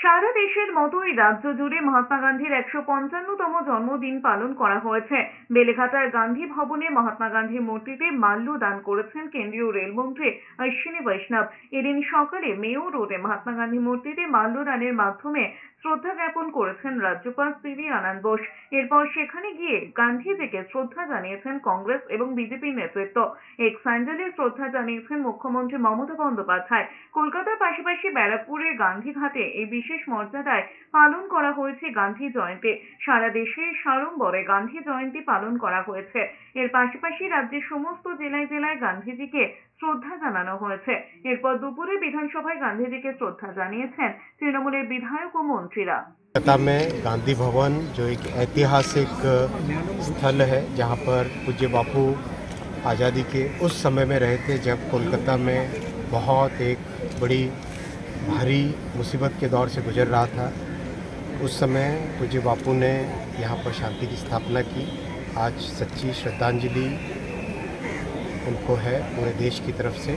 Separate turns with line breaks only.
সারা দেশের মতোই রাজ্য জুড়ে মহাত্মা গান্ধীর ১৫৫তম জন্মদিন পালন করা হয়েছে। বেলেঘাটার গান্ধী ভবনে মহাত্মা গান্ধীর মূর্তিতে মাল্যদান করেছেন কেন্দ্রীয় রেলমন্ত্রী অশ্বিনী বৈষ্ণব। এদিন সকালে মেয়ো রোডে মহাত্মা গান্ধী মূর্তিতে মাল্যদানের মাধ্যমে শ্রদ্ধা জ্ঞাপন করেছেন রাজ্যপাল সিভি আনন্দ বোস। এরপর সেখানে গিয়ে গান্ধীজিকে শ্রদ্ধা জানিয়েছেন কংগ্রেস এবং বিজেপির নেতৃত্ব। এক্স হ্যান্ডেলে শ্রদ্ধা জানিয়েছেন মুখ্যমন্ত্রী মমতা বন্দ্যোপাধ্যায়। কলকাতার পাশাপাশি ব্যারাকপুরের গান্ধীঘাটে এই বিশেষ মর্যাদায় পালন করা হয়েছে গান্ধী জয়ন্তী। সারা দেশে সাড়ম্বরে গান্ধী জয়ন্তী পালন করা হয়েছে। এর পাশাপাশি রাজ্যের সমস্ত জেলায় জেলায় গান্ধীজিকে শ্রদ্ধা জানানো হয়েছে। এরপর দুপুরে বিধানসভায় গান্ধীজিকে শ্রদ্ধা জানিয়েছেন তৃণমূলের বিধায়ক ও মন্ত্রীরা।
कोलकाता में गांधी भवन जो एक ऐतिहासिक स्थल है जहां पर पूज्य बापू आज़ादी के उस समय में रहे थे जब कोलकाता में बहुत एक बड़ी भारी मुसीबत के दौर से गुजर रहा था। उस समय पूज्य बापू ने यहां पर शांति की स्थापना की। आज सच्ची श्रद्धांजलि उनको है पूरे देश की तरफ से।